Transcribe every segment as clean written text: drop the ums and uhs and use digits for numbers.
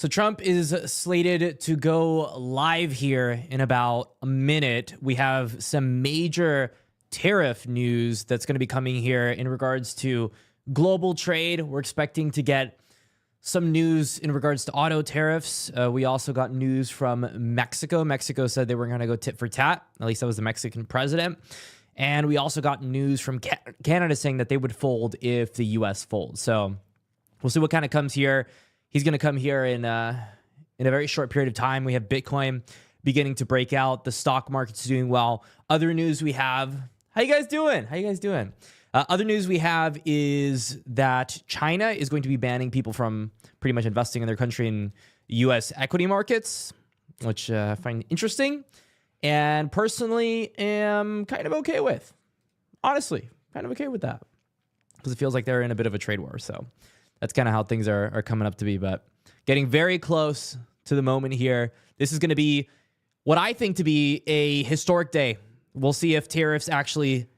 So Trump is slated to go live here in about a minute. We have some major tariff news that's going to be coming here in regards to global trade. We're expecting to get some news in regards to auto tariffs. We also got news from Mexico. Mexico said they were going to go tit for tat. At least that was the Mexican president. And we also got news from Canada saying that they would fold if the U.S. folds. So we'll see what kind of comes here. He's going to come here in a very short period of time. We have Bitcoin beginning to break out. The stock market's doing well. Other news we have. How you guys doing? Other news we have is that China is going to be banning people from pretty much investing in their country in U.S. equity markets, which I find interesting. And personally am kind of okay with. Honestly, kind of okay with that. Because it feels like they're in a bit of a trade war. So that's kind of how things are coming up to be. But getting very close to the moment here. This is going to be what I think to be a historic day. We'll see if tariffs actually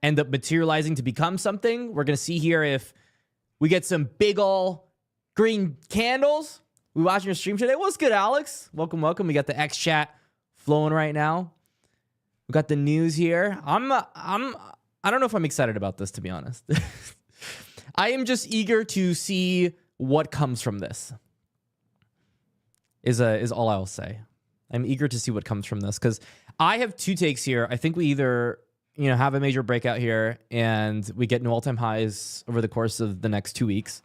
end up materializing to become something. We're going to see here if we get some big ol' green candles. We watching your stream today. What's good, Alex? Welcome. We got the X chat flowing right now. We got the news here. I don't know if I'm excited about this, to be honest. I am just eager to see what comes from this. Is all I'll say. I'm eager to see what comes from this because I have two takes here. I think we either have a major breakout here and we get new all-time highs over the course of the next 2 weeks,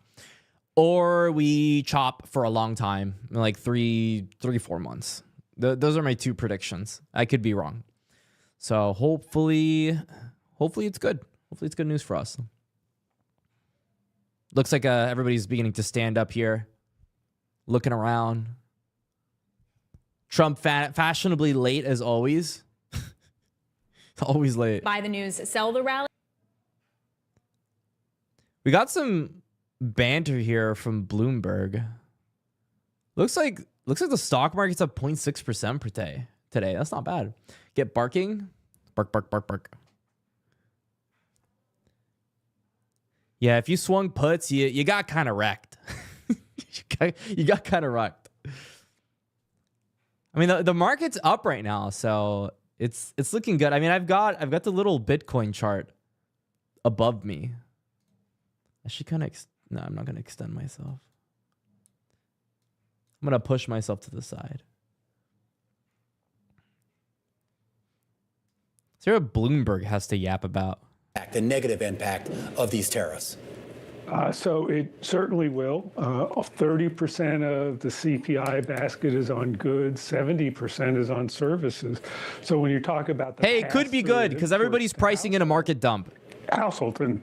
or we chop for a long time, like 4 months. Those are my two predictions. I could be wrong. So hopefully it's good. Hopefully it's good news for us. Looks like everybody's beginning to stand up here, looking around. Trump fashionably late as always. Always late. Buy the news, sell the rally. We got some banter here from Bloomberg. Looks like the stock market's up 0.6% per day today. That's not bad. Get barking. Bark. Yeah, if you swung puts, you got kind of wrecked. you got kind of wrecked. I mean, the market's up right now, so it's looking good. I mean, I've got the little Bitcoin chart above me. I should kind of no, I'm not going to extend myself. I'm going to push myself to the side. See what Bloomberg has to yap about. The negative impact of these tariffs. So it certainly will. 30% of the CPI basket is on goods, 70% is on services. So when you talk about the it could be good because everybody's pricing in a market dump. Household and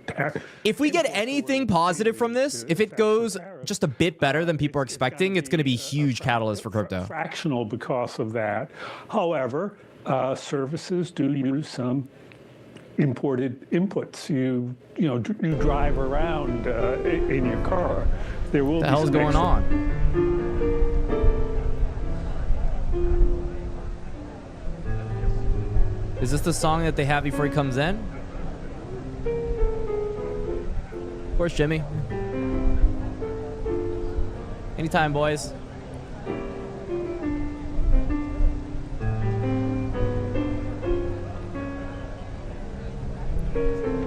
if we get anything positive from this, if it goes just a bit better than people are expecting, it's going to be a huge catalyst for crypto. Fractional because of that. However, services do use some imported inputs. You drive around in your car. There will be. What the hell's going on? Is this the song that they have before he comes in? Of course, Jimmy. Anytime, boys.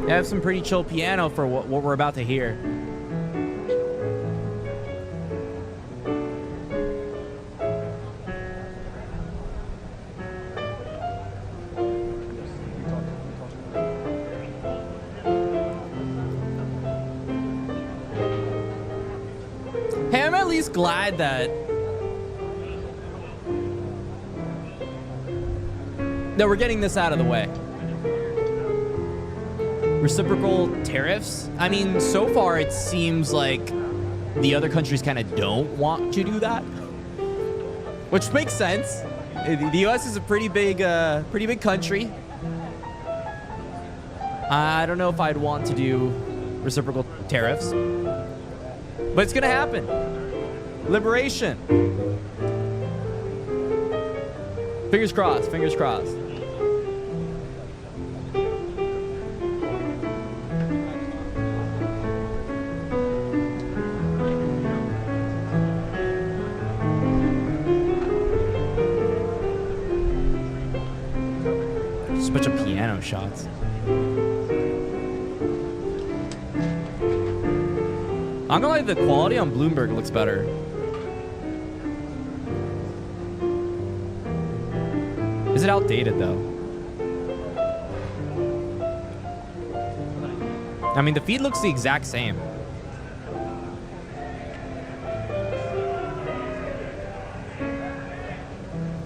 I have some pretty chill piano for what we're about to hear. Hey, I'm at least glad that we're getting this out of the way. Reciprocal tariffs. I mean, so far it seems like the other countries kind of don't want to do that, which makes sense. The U.S. is a pretty big country. I don't know if I'd want to do reciprocal tariffs, but it's gonna happen. Liberation. Fingers crossed. Fingers crossed. piano shots. I'm gonna like the quality on Bloomberg looks better. Is it outdated though? I mean, the feed looks the exact same.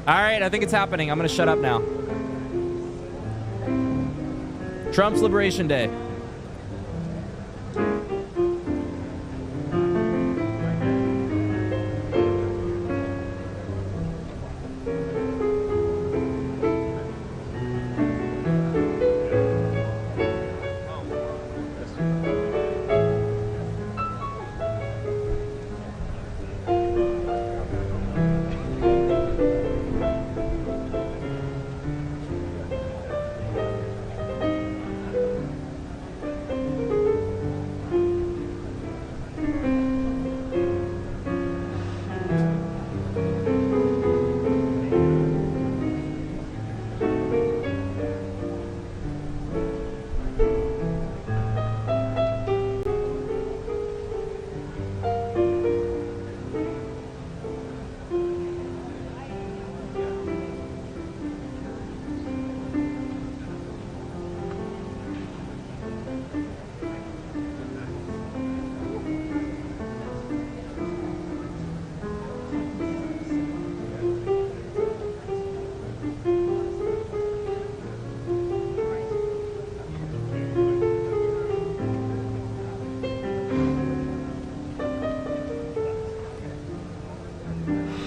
All right, I think it's happening. I'm gonna shut up now. Trump's Liberation Day.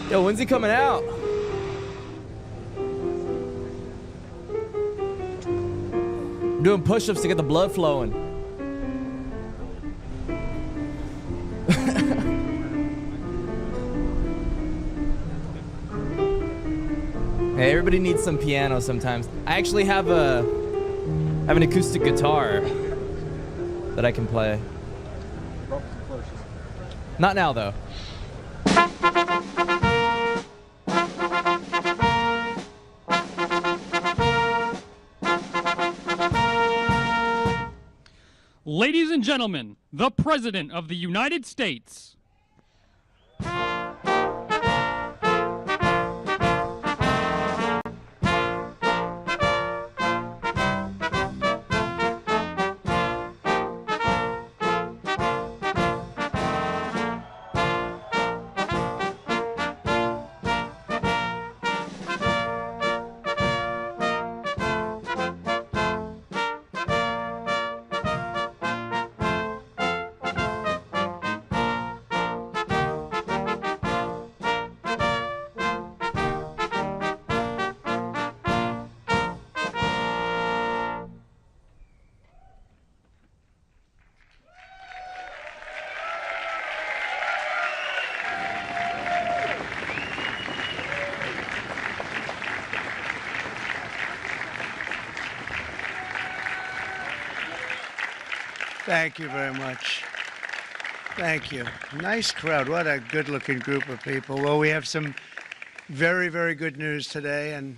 Yo, when's he coming out? I'm doing push-ups to get the blood flowing. Hey, everybody needs some piano sometimes. I actually have an acoustic guitar that I can play. Not now though. Ladies and gentlemen, the President of the United States. Thank you very much. Thank you. Nice crowd. What a good-looking group of people. Well, we have some very, very good news today, and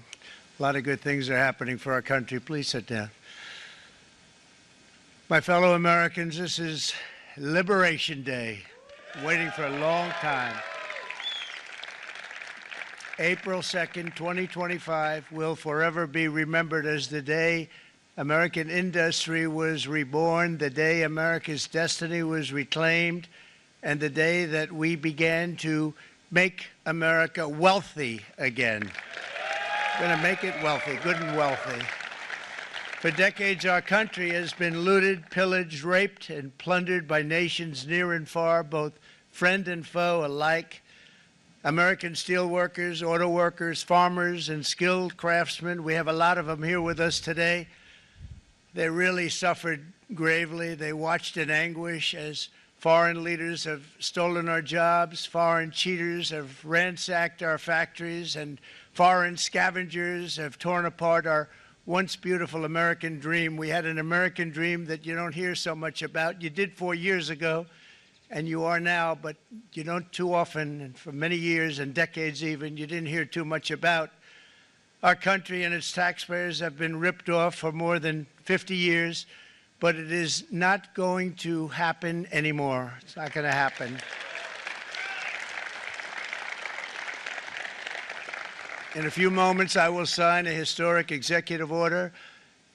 a lot of good things are happening for our country. Please sit down. My fellow Americans, this is Liberation Day. Waiting for a long time. April 2nd, 2025 will forever be remembered as the day American industry was reborn, the day America's destiny was reclaimed, and the day that we began to make America wealthy again. We're going to make it wealthy, good and wealthy. For decades, our country has been looted, pillaged, raped, and plundered by nations near and far, both friend and foe alike. American steelworkers, auto workers, farmers, and skilled craftsmen, we have a lot of them here with us today. They really suffered gravely. They watched in anguish as foreign leaders have stolen our jobs, foreign cheaters have ransacked our factories, and foreign scavengers have torn apart our once beautiful American dream. We had an American dream that you don't hear so much about. You did 4 years ago, and you are now, but you don't too often, and for many years and decades even, you didn't hear too much about. Our country and its taxpayers have been ripped off for more than 50 years, but it is not going to happen anymore. It's not going to happen. In a few moments, I will sign a historic executive order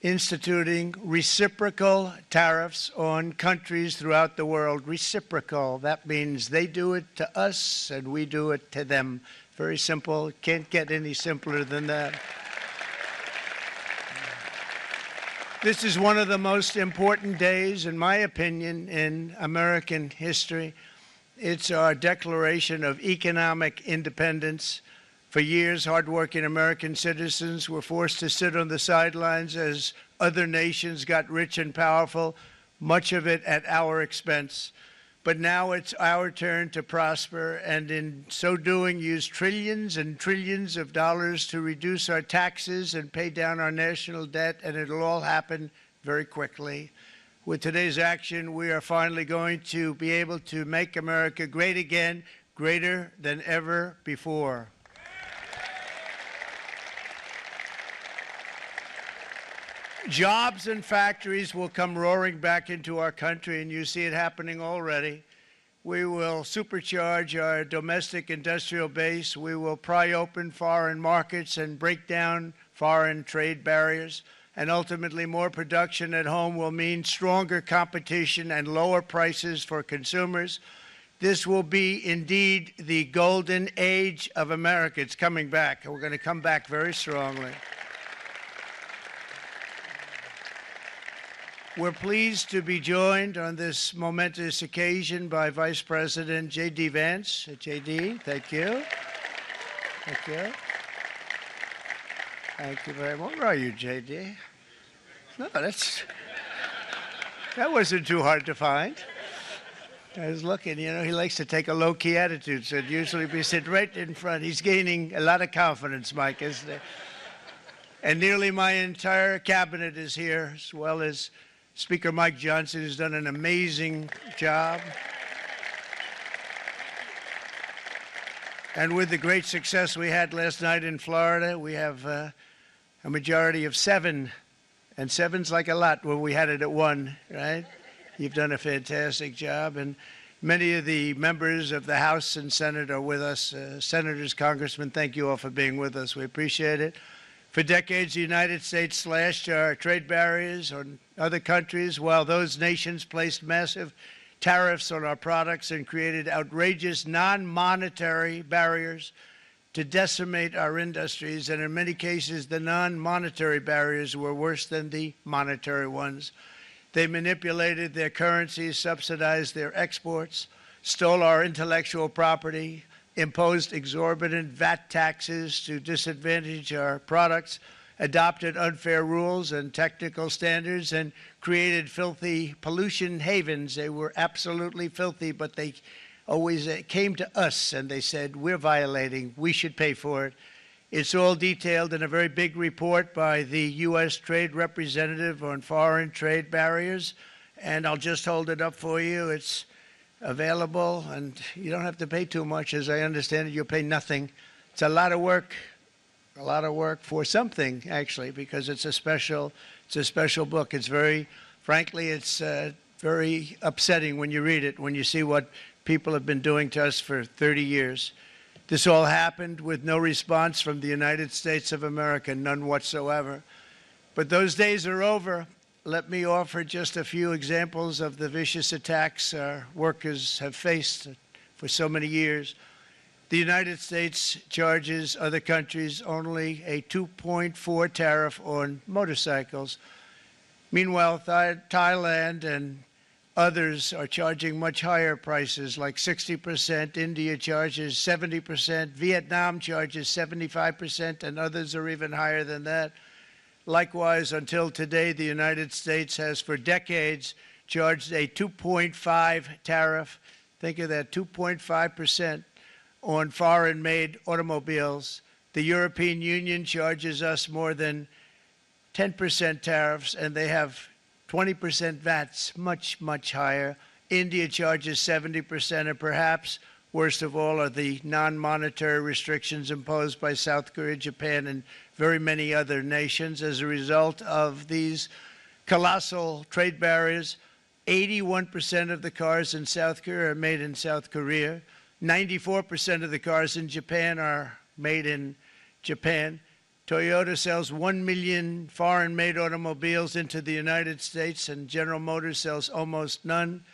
instituting reciprocal tariffs on countries throughout the world. Reciprocal, that means they do it to us and we do it to them. Very simple. Can't get any simpler than that. This is one of the most important days, in my opinion, in American history. It's our declaration of economic independence. For years, hardworking American citizens were forced to sit on the sidelines as other nations got rich and powerful, much of it at our expense. But now it's our turn to prosper, and in so doing, use trillions and trillions of dollars to reduce our taxes and pay down our national debt, and it'll all happen very quickly. With today's action, we are finally going to be able to make America great again, greater than ever before. Jobs and factories will come roaring back into our country, and you see it happening already. We will supercharge our domestic industrial base. We will pry open foreign markets and break down foreign trade barriers. And ultimately, more production at home will mean stronger competition and lower prices for consumers. This will be indeed the golden age of America. It's coming back, and we're going to come back very strongly. We're pleased to be joined on this momentous occasion by Vice President J.D. Vance. J.D., thank you. Thank you. Thank you very much. Where are you, J.D.? No, that wasn't too hard to find. I was looking, you know, he likes to take a low-key attitude, so it'd usually be sit right in front. He's gaining a lot of confidence, Mike, isn't he? And nearly my entire cabinet is here, as well as Speaker Mike Johnson, who's done an amazing job. And with the great success we had last night in Florida, we have a majority of 7. And 7's like a lot when we had it at 1, right? You've done a fantastic job. And many of the members of the House and Senate are with us. Senators, Congressmen, thank you all for being with us. We appreciate it. For decades, the United States slashed our trade barriers on other countries, while those nations placed massive tariffs on our products and created outrageous non-monetary barriers to decimate our industries. And in many cases, the non-monetary barriers were worse than the monetary ones. They manipulated their currencies, subsidized their exports, stole our intellectual property, imposed exorbitant VAT taxes to disadvantage our products, adopted unfair rules and technical standards, and created filthy pollution havens. They were absolutely filthy, but they always came to us and they said, we're violating, we should pay for it. It's all detailed in a very big report by the U.S. Trade Representative on foreign trade barriers, and I'll just hold it up for you. It's available, and you don't have to pay too much. As I understand it, you'll pay nothing. It's a lot of work for something, actually, because it's a special book. It's very, frankly, it's very upsetting when you read it, when you see what people have been doing to us for 30 years. This all happened with no response from the United States of America, none whatsoever. But those days are over. Let me offer just a few examples of the vicious attacks our workers have faced for so many years. The United States charges other countries only a 2.4 tariff on motorcycles. Meanwhile, Thailand and others are charging much higher prices, like 60%. India charges 70%. Vietnam charges 75%, and others are even higher than that. Likewise, until today, the United States has for decades charged a 2.5 tariff. Think of that, 2.5% on foreign-made automobiles. The European Union charges us more than 10% tariffs, and they have 20% VATs, much, much higher. India charges 70%, and perhaps worst of all are the non-monetary restrictions imposed by South Korea, Japan, and very many other nations as a result of these colossal trade barriers. 81% of the cars in South Korea are made in South Korea. 94% of the cars in Japan are made in Japan. Toyota sells 1 million foreign-made automobiles into the United States, and General Motors sells almost none.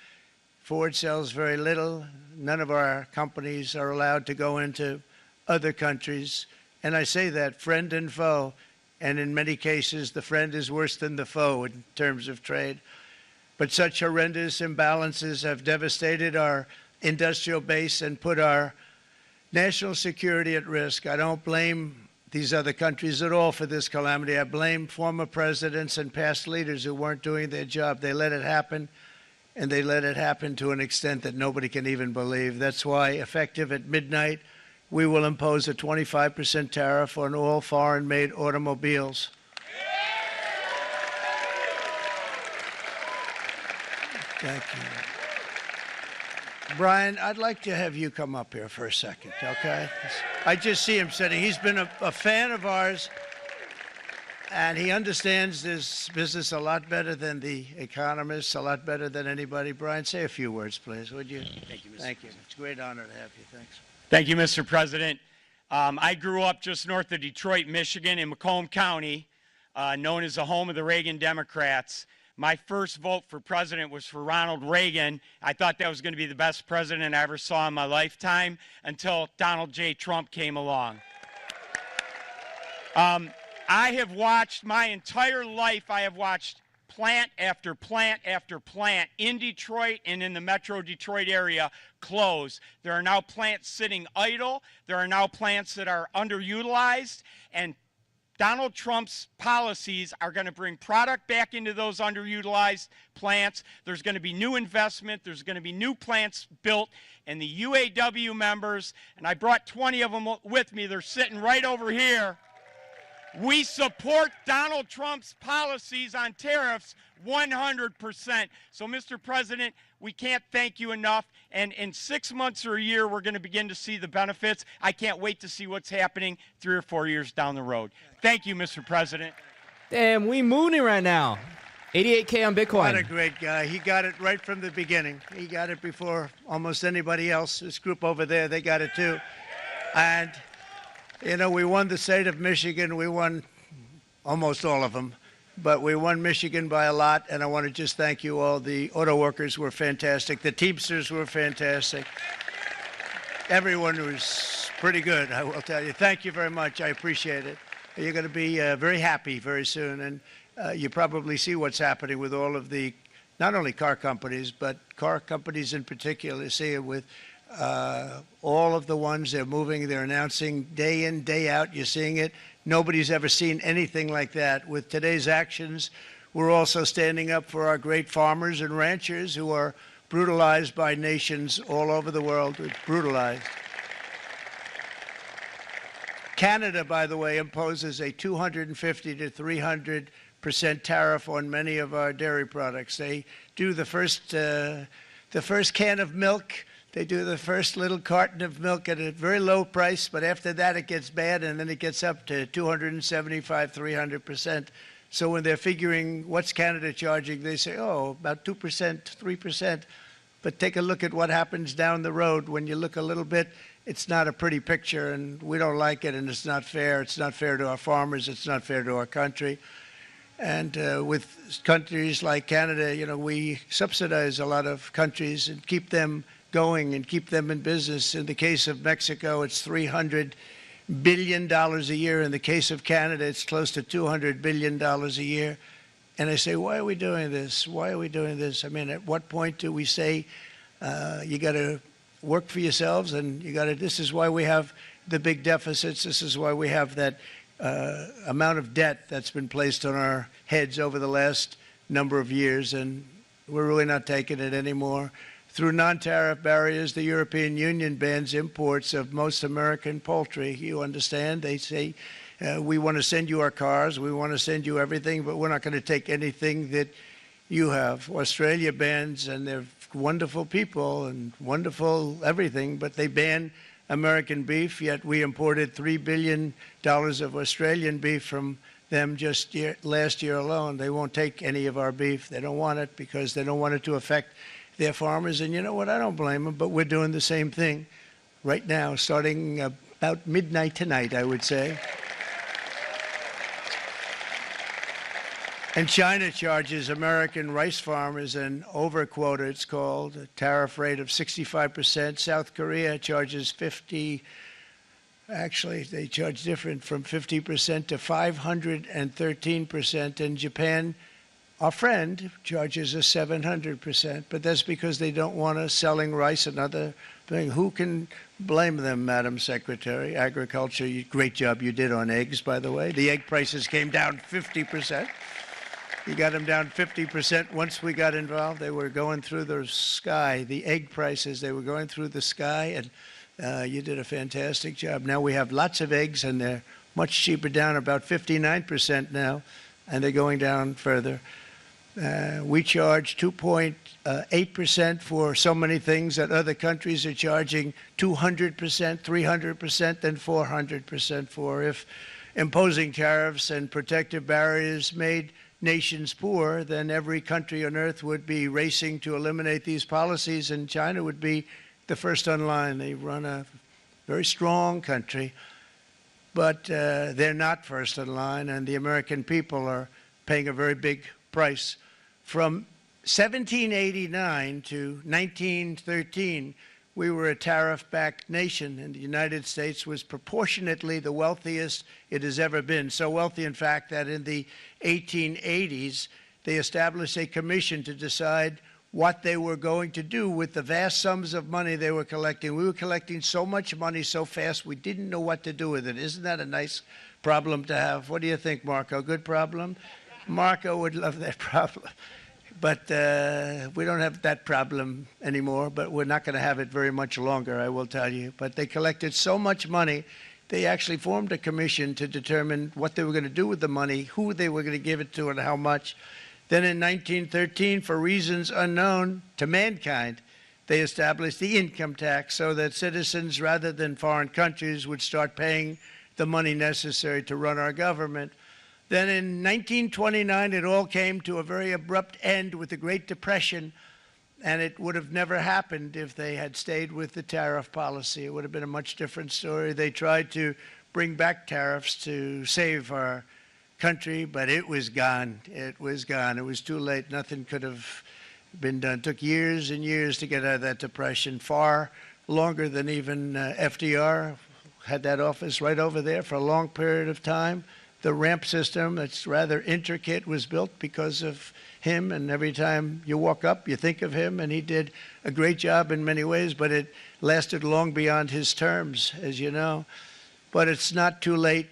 Ford sells very little. None of our companies are allowed to go into other countries. And I say that, friend and foe. And in many cases, the friend is worse than the foe in terms of trade. But such horrendous imbalances have devastated our industrial base and put our national security at risk. I don't blame these other countries at all for this calamity. I blame former presidents and past leaders who weren't doing their job. They let it happen, and they let it happen to an extent that nobody can even believe. That's why, effective at midnight, we will impose a 25% tariff on all foreign-made automobiles. Thank you. Brian, I'd like to have you come up here for a second, okay? I just see him sitting. He's been a fan of ours, and he understands this business a lot better than the economists, a lot better than anybody. Brian, say a few words, please, would you? Thank you, Mr. Thank you. President. It's a great honor to have you. Thanks. Thank you, Mr. President. I grew up just north of Detroit, Michigan, in Macomb County, known as the home of the Reagan Democrats. My first vote for president was for Ronald Reagan. I thought that was going to be the best president I ever saw in my lifetime until Donald J. Trump came along. I have watched my entire life, I have watched plant after plant after plant in Detroit and in the metro Detroit area close. There are now plants sitting idle. There are now plants that are underutilized, and Donald Trump's policies are going to bring product back into those underutilized plants. There's going to be new investment. There's going to be new plants built. And the UAW members, and I brought 20 of them with me, they're sitting right over here. We support Donald Trump's policies on tariffs 100%. So, Mr. President, we can't thank you enough. And in 6 months or a year, we're going to begin to see the benefits. I can't wait to see what's happening 3 or 4 years down the road. Thank you, Mr. President. Damn, we mooning right now. 88K on Bitcoin. What a great guy. He got it right from the beginning. He got it before almost anybody else. This group over there, they got it too. And, you know, we won the state of Michigan. We won almost all of them. But we won Michigan by a lot, and I want to just thank you all. The auto workers were fantastic. The Teamsters were fantastic. Everyone was pretty good, I will tell you. Thank you very much. I appreciate it. You're going to be very happy very soon, and you probably see what's happening with all of the, not only car companies, but car companies in particular. You see it with all of the ones they're moving, they're announcing day in, day out. You're seeing it. Nobody's ever seen anything like that. With today's actions, we're also standing up for our great farmers and ranchers who are brutalized by nations all over the world. Brutalized. Canada, by the way, imposes a 250 to 300% tariff on many of our dairy products. They do the first can of milk. They do the first little carton of milk at a very low price, but after that it gets bad, and then it gets up to 275, 300%. So when they're figuring what's Canada charging, they say, oh, about 2%, 3%. But take a look at what happens down the road. When you look a little bit, it's not a pretty picture, and we don't like it, and it's not fair. It's not fair to our farmers. It's not fair to our country. And with countries like Canada, you know, we subsidize a lot of countries and keep them going and keep them in business. In the case of Mexico, it's $300 billion a year. In the case of Canada, it's close to $200 billion a year. And I say, why are we doing this? Why are we doing this? I mean, at what point do we say you got to work for yourselves, and you got to, this is why we have the big deficits. This is why we have that amount of debt that's been placed on our heads over the last number of years, and we're really not taking it anymore. Through non-tariff barriers, the European Union bans imports of most American poultry. You understand? They say, we want to send you our cars, we want to send you everything, but we're not going to take anything that you have. Australia bans, and they're wonderful people and wonderful everything, but they ban American beef, yet we imported $3 billion of Australian beef from them just last year alone. They won't take any of our beef. They don't want it because they don't want it to affect their farmers. And you know what? I don't blame them, but we're doing the same thing right now, starting about midnight tonight, I would say. And China charges American rice farmers an overquota, it's called, a tariff rate of 65%. South Korea charges 50, actually they charge different, from 50% to 513%. And Japan, our friend, charges us 700%. But that's because they don't want us selling rice and other things. Who can blame them, Madam Secretary? Agriculture, great job you did on eggs, by the way. The egg prices came down 50%. You got them down 50% once we got involved. They were going through the sky. The egg prices, they were going through the sky, and you did a fantastic job. Now we have lots of eggs, and they're much cheaper, down about 59% now, and they're going down further. We charge 2.8% for so many things that other countries are charging 200%, 300%, and 400% for. If imposing tariffs and protective barriers made nations poor, then every country on earth would be racing to eliminate these policies, and China would be the first on line. They run a very strong country, but they're not first in line, and the American people are paying a very big price. From 1789 to 1913, we were a tariff-backed nation, and the United States was proportionately the wealthiest it has ever been. So wealthy, in fact, that in the 1880s, they established a commission to decide what they were going to do with the vast sums of money they were collecting. We were collecting so much money so fast, we didn't know what to do with it. Isn't that a nice problem to have? What do you think, Marco? Good problem? Marco would love that problem. But we don't have that problem anymore, but we're not going to have it very much longer, I will tell you. But they collected so much money, they actually formed a commission to determine what they were going to do with the money, who they were going to give it to, and how much. Then in 1913, for reasons unknown to mankind, they established the income tax so that citizens, rather than foreign countries, would start paying the money necessary to run our government. Then in 1929, it all came to a very abrupt end with the Great Depression, and it would have never happened if they had stayed with the tariff policy. It would have been a much different story. They tried to bring back tariffs to save our country, but it was gone. It was gone. It was too late. Nothing could have been done. It took years and years to get out of that depression, far longer than even FDR had that office right over there for a long period of time. The ramp system, that's rather intricate, was built because of him, and every time you walk up, you think of him, and he did a great job in many ways, but it lasted long beyond his terms, as you know. But it's not too late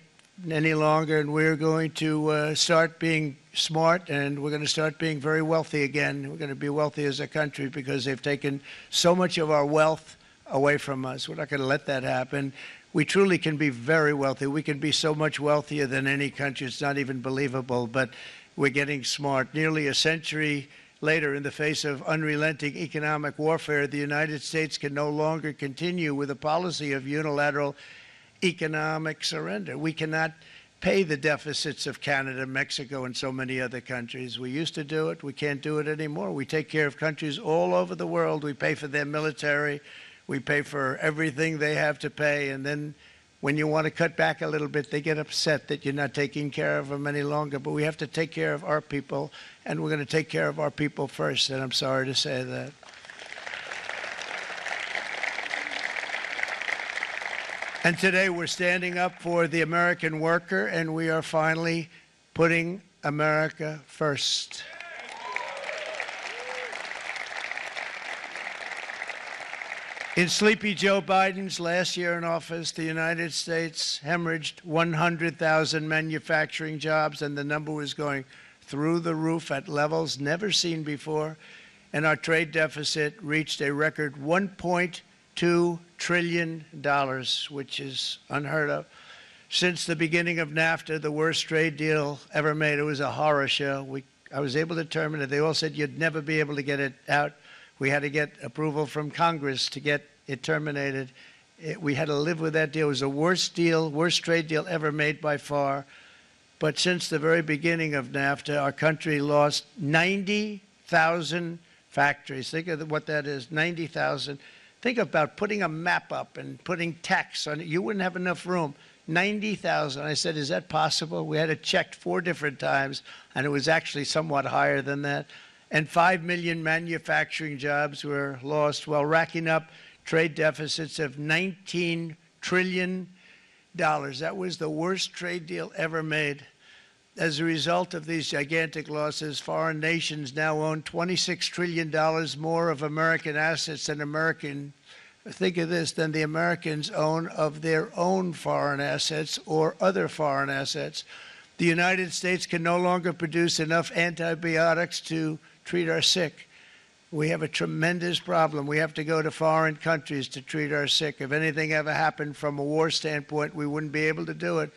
any longer, and we're going to start being smart, and we're going to start being very wealthy again. We're going to be wealthy as a country because they've taken so much of our wealth away from us. We're not going to let that happen. We truly can be very wealthy. We can be so much wealthier than any country. It's not even believable, but we're getting smart. Nearly a century later, in the face of unrelenting economic warfare, the United States can no longer continue with a policy of unilateral economic surrender. We cannot pay the deficits of Canada, Mexico, and so many other countries. We used to do it. We can't do it anymore. We take care of countries all over the world. We pay for their military. We pay for everything they have to pay, and then when you want to cut back a little bit, they get upset that you're not taking care of them any longer. But we have to take care of our people, and we're going to take care of our people first, and I'm sorry to say that. And today we're standing up for the American worker, and we are finally putting America first. In Sleepy Joe Biden's last year in office, the United States hemorrhaged 100,000 manufacturing jobs, and the number was going through the roof at levels never seen before. And our trade deficit reached a record $1.2 trillion, which is unheard of. Since the beginning of NAFTA, the worst trade deal ever made, it was a horror show. I was able to terminate it. They all said you'd never be able to get it out. We had to get approval from Congress to get it terminated, We had to live with that deal. It was the worst deal, worst trade deal ever made by far. But since the very beginning of NAFTA, our country lost 90,000 factories. Think of what that is, 90,000. Think about putting a map up and putting text on it. You wouldn't have enough room. 90,000. I said, is that possible? We had it checked 4 different times, and it was actually somewhat higher than that. And 5 million manufacturing jobs were lost while racking up trade deficits of $19 trillion. That was the worst trade deal ever made. As a result of these gigantic losses, foreign nations now own $26 trillion more of American assets than think of this, than the Americans own of their own foreign assets or other foreign assets. The United States can no longer produce enough antibiotics to treat our sick. We have a tremendous problem. We have to go to foreign countries to treat our sick. If anything ever happened from a war standpoint, we wouldn't be able to do it.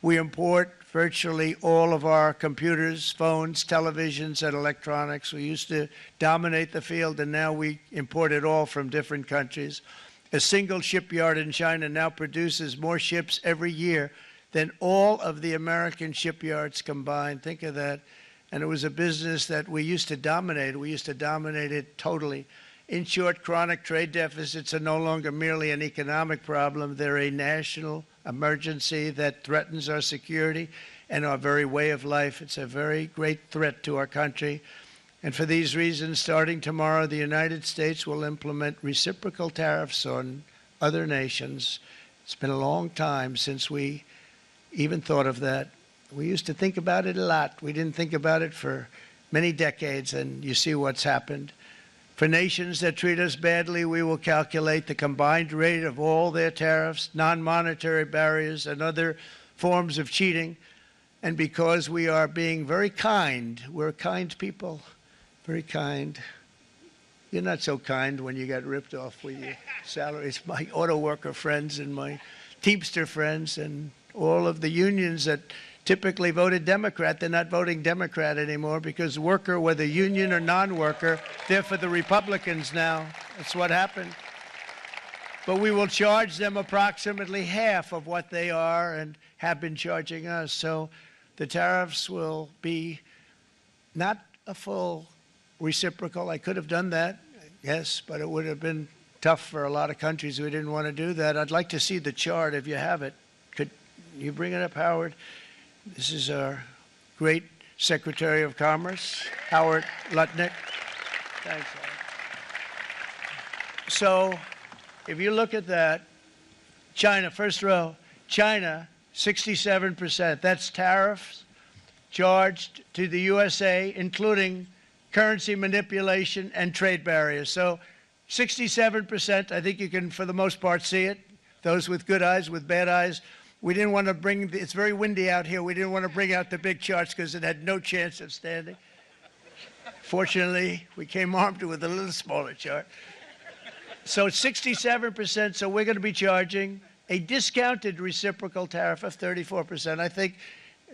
We import virtually all of our computers, phones, televisions, and electronics. We used to dominate the field, and now we import it all from different countries. A single shipyard in China now produces more ships every year than all of the American shipyards combined. Think of that. And it was a business that we used to dominate. We used to dominate it totally. In short, chronic trade deficits are no longer merely an economic problem. They're a national emergency that threatens our security and our very way of life. It's a very great threat to our country. And for these reasons, starting tomorrow, the United States will implement reciprocal tariffs on other nations. It's been a long time since we even thought of that. We used to think about it a lot. We didn't think about it for many decades, and you see what's happened. For nations that treat us badly, we will calculate the combined rate of all their tariffs, non-monetary barriers, and other forms of cheating. And because we are being very kind, we're kind people, very kind. You're not so kind when you got ripped off with your salaries. My auto worker friends and my Teamster friends and all of the unions that typically voted Democrat, they're not voting Democrat anymore because worker, whether union or non-worker, they're for the Republicans now. That's what happened. But we will charge them approximately half of what they are and have been charging us. So the tariffs will be not a full reciprocal. I could have done that, yes, but it would have been tough for a lot of countries who didn't want to do that. I'd like to see the chart if you have it. Could you bring it up, Howard? This is our great Secretary of Commerce, Howard Lutnick. Thanks, Howard. So if you look at that, China, first row, China, 67%. That's tariffs charged to the USA, including currency manipulation and trade barriers. So 67%, I think you can, for the most part, see it. Those with good eyes, with bad eyes. We didn't want to bring, it's very windy out here. We didn't want to bring out the big charts because it had no chance of standing. Fortunately, we came armed with a little smaller chart. So 67%, so we're going to be charging a discounted reciprocal tariff of 34%. I think,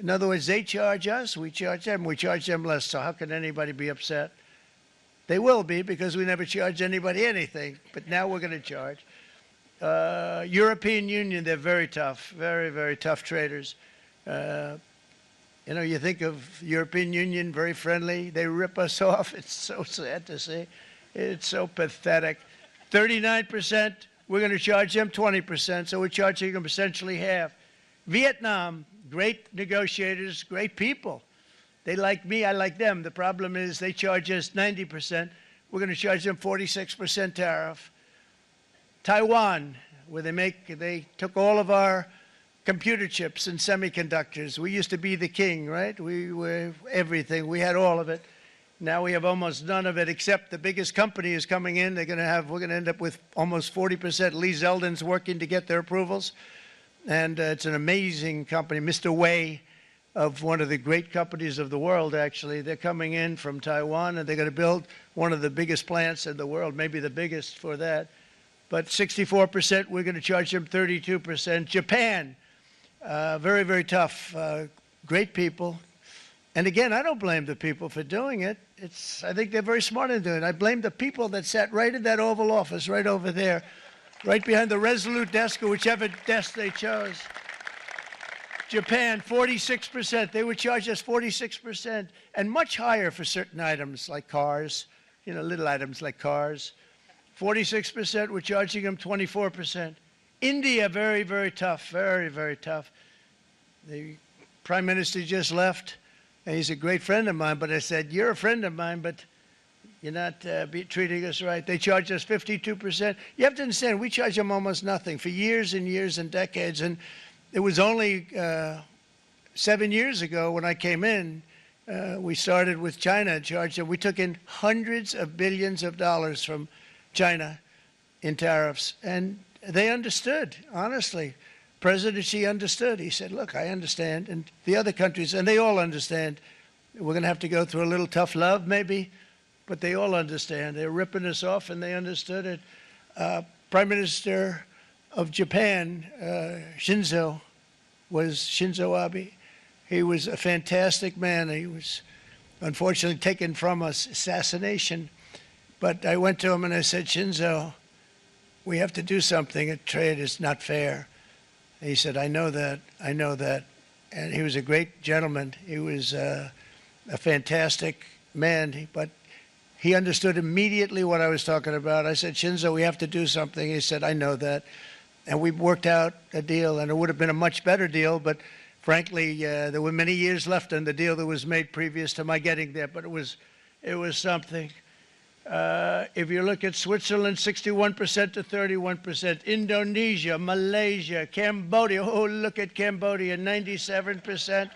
in other words, they charge us, we charge them less. So how can anybody be upset? They will be because we never charge anybody anything, but now we're going to charge. European Union, they're very tough, very, very tough traders. You know, you think of European Union, very friendly. They rip us off. It's so sad to see. It's so pathetic. 39%, we're going to charge them 20%, so we're charging them essentially half. Vietnam, great negotiators, great people. They like me, I like them. The problem is they charge us 90%. We're going to charge them 46% tariff. Taiwan, where they took all of our computer chips and semiconductors. We used to be the king, right? We were everything. We had all of it. Now we have almost none of it, except the biggest company is coming in. We're going to end up with almost 40%. Lee Zeldin's working to get their approvals. And it's an amazing company. Mr. Wei, of one of the great companies of the world, actually. They're coming in from Taiwan, and they're going to build one of the biggest plants in the world, maybe the biggest for that. But 64%, we're going to charge them 32%. Japan, very, very tough, great people. And again, I don't blame the people for doing it. I think they're very smart in doing it. I blame the people that sat right in that Oval Office right over there. right behind the Resolute desk or whichever desk they chose. Japan, 46%. They would charge us 46% and much higher for certain items like cars, you know, little items like cars. 46%, we're charging them 24%. India, very, very tough, very, very tough. The Prime Minister just left, and he's a great friend of mine, but I said, you're a friend of mine, but you're not treating us right. They charge us 52%. You have to understand, we charge them almost nothing for years and years and decades, and it was only 7 years ago when I came in, we started with China and charged them. We took in hundreds of billions of dollars from China in tariffs, and they understood, honestly. President Xi understood. He said, look, I understand, and the other countries, and they all understand. We're going to have to go through a little tough love, maybe, but they all understand. They're ripping us off, and they understood it. Prime Minister of Japan, Shinzo Abe. He was a fantastic man. He was unfortunately taken from us, assassination. But I went to him and I said, Shinzo, we have to do something. A trade is not fair. And he said, I know that, I know that. And he was a great gentleman. He was a fantastic man, but he understood immediately what I was talking about. I said, Shinzo, we have to do something. He said, I know that. And we worked out a deal, and it would have been a much better deal, but frankly, there were many years left on the deal that was made previous to my getting there, but it was something. If you look at Switzerland, 61% to 31%, Indonesia, Malaysia, Cambodia, oh, look at Cambodia, 97%.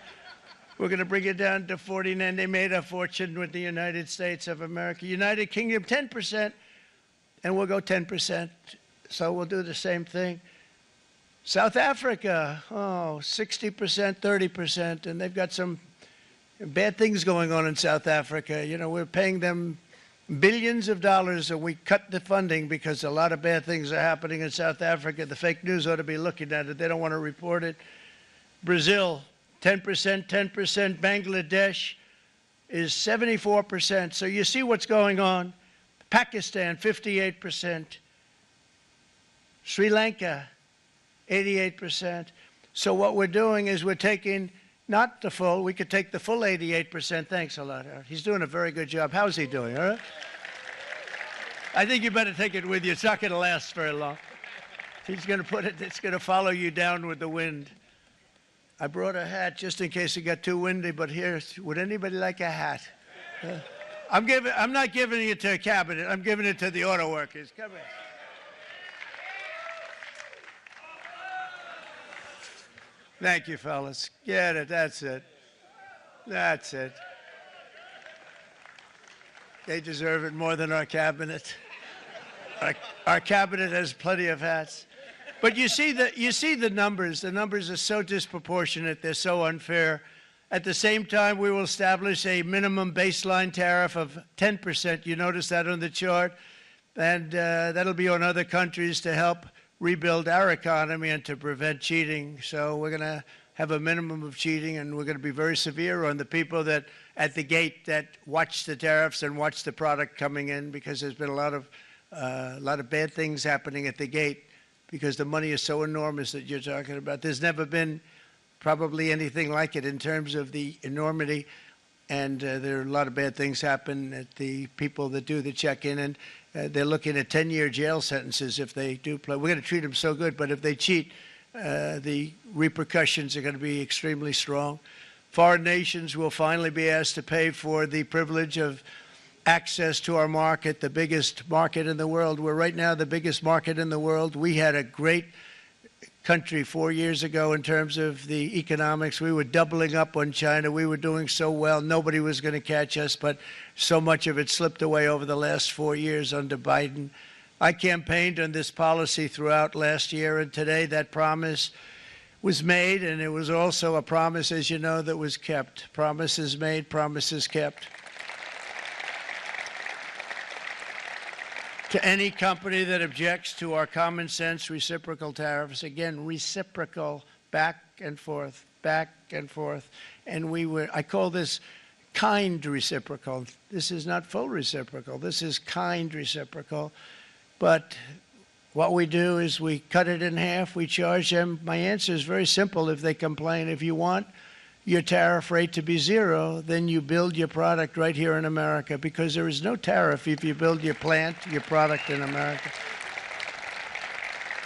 We're going to bring it down to 49. They made a fortune with the United States of America. United Kingdom, 10%, and we'll go 10%. So we'll do the same thing. South Africa, 60%, 30%, and they've got some bad things going on in South Africa. You know, we're paying them billions of dollars, and we cut the funding because a lot of bad things are happening in South Africa. The fake news ought to be looking at it. They don't want to report it. Brazil, 10%, 10%. Bangladesh is 74%. So you see what's going on. Pakistan, 58%. Sri Lanka, 88%. So what we're doing is we're taking not the full, we could take the full 88%. Thanks a lot, Aaron. He's doing a very good job. How's he doing, all right? I think you better take it with you. It's not going to last very long. He's going to put it, it's going to follow you down with the wind. I brought a hat just in case it got too windy, but here, would anybody like a hat? I'm not giving it to a cabinet. I'm giving it to the auto workers. Come here. Thank you, fellas. Get it. That's it. That's it. They deserve it more than our cabinet. Our cabinet has plenty of hats. But you see the numbers. The numbers are so disproportionate. They're so unfair. At the same time, we will establish a minimum baseline tariff of 10%. You notice that on the chart. And that'll be on other countries to help rebuild our economy and to prevent cheating. So we're going to have a minimum of cheating, and we're going to be very severe on the people that at the gate that watch the tariffs and watch the product coming in, because there's been a lot of bad things happening at the gate because the money is so enormous that you're talking about. There's never been probably anything like it in terms of the enormity, and there are a lot of bad things happen at the people that do the check-in, and they're looking at 10-year jail sentences if they do play. We're going to treat them so good, but if they cheat, the repercussions are going to be extremely strong. Foreign nations will finally be asked to pay for the privilege of access to our market, the biggest market in the world. We're right now the biggest market in the world. We had a great country 4 years ago in terms of the economics. We were doubling up on China. We were doing so well. Nobody was going to catch us, but so much of it slipped away over the last 4 years under Biden. I campaigned on this policy throughout last year, and today that promise was made, and it was also a promise, as you know, that was kept. Promises made, promises kept. To any company that objects to our common sense reciprocal tariffs, again, reciprocal, back and forth, back and forth. And I call this kind reciprocal. This is not full reciprocal. This is kind reciprocal. But What we do is we cut it in half. We charge them. My answer is very simple. If they complain, if you want your tariff rate to be zero, then you build your product right here in America, because there is no tariff if you build your plant, your product in America.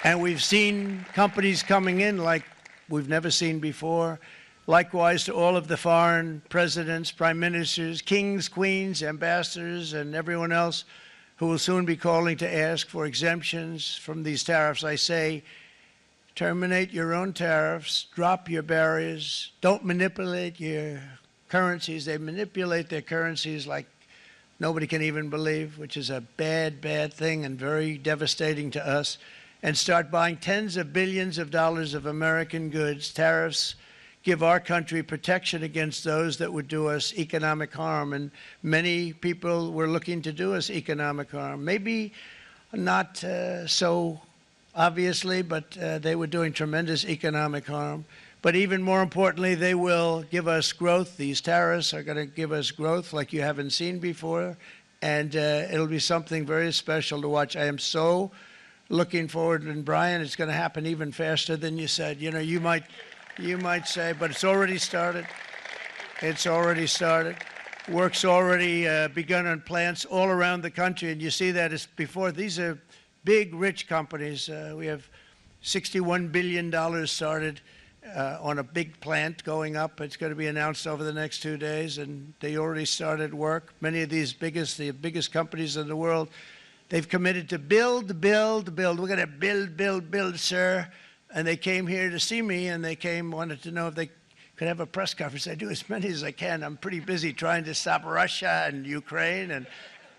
And we've seen companies coming in like we've never seen before. Likewise to all of the foreign presidents, prime ministers, kings, queens, ambassadors, and everyone else who will soon be calling to ask for exemptions from these tariffs. I say, terminate your own tariffs, drop your barriers, don't manipulate your currencies. They manipulate their currencies like nobody can even believe, which is a bad, bad thing and very devastating to us. And start buying tens of billions of dollars of American goods. Tariffs give our country protection against those that would do us economic harm. And many people were looking to do us economic harm. Maybe not so obviously, but they were doing tremendous economic harm. But even more importantly, they will give us growth. These tariffs are going to give us growth like you haven't seen before. And it'll be something very special to watch. I am so looking forward. And Brian, it's going to happen even faster than you said. You know, you might say, but it's already started. It's already started. Work's already begun on plants all around the country. And you see that as before. These are big, rich companies. We have $61 billion started on a big plant going up. It's going to be announced over the next 2 days, and they already started work. Many of these the biggest companies in the world, they've committed to build, build, build. We're going to build, build, build, sir. And they came here to see me, and they wanted to know if they could have a press conference. I do as many as I can. I'm pretty busy trying to stop Russia and Ukraine and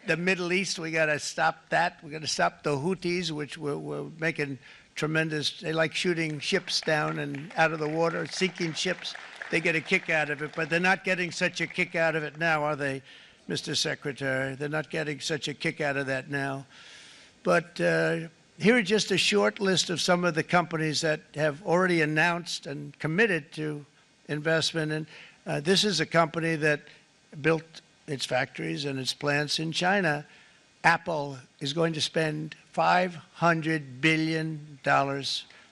the Middle East. We got to stop that. We got to stop the Houthis, which we're making tremendous. They like shooting ships down and out of the water, sinking ships. They get a kick out of it, but they're not getting such a kick out of it now, are they, Mr. Secretary? They're not getting such a kick out of that now. But here are just a short list of some of the companies that have already announced and committed to investment. And this is a company that built its factories and its plants in China. Apple is going to spend $500 billion.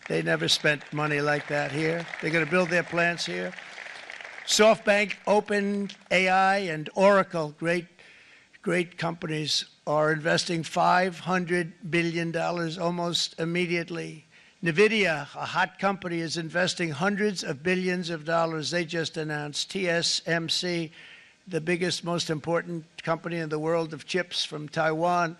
They never spent money like that here. They're going to build their plants here. SoftBank, OpenAI, and Oracle, great companies, are investing $500 billion almost immediately. NVIDIA, a hot company, is investing hundreds of billions of dollars. They just announced. TSMC, the biggest, most important company in the world of chips from Taiwan,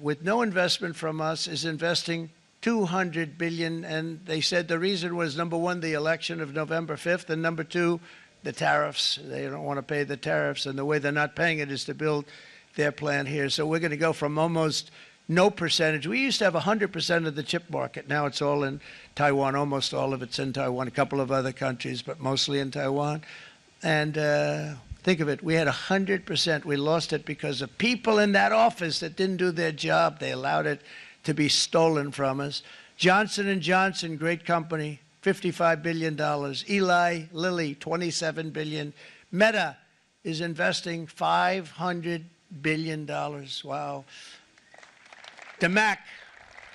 with no investment from us, is investing $200 billion. And they said the reason was, number one, the election of November 5th, and number two, the tariffs. They don't want to pay the tariffs, and the way they're not paying it is to build their plant here. So we're going to go from almost no percentage. We used to have 100% of the chip market. Now it's all in Taiwan. Almost all of it's in Taiwan, a couple of other countries, but mostly in Taiwan. And think of it, we had 100%. We lost it because of people in that office that didn't do their job. They allowed it to be stolen from us. Johnson & Johnson, great company, $55 billion. Eli Lilly, $27 billion. Meta is investing $500 billion. Wow. DeMac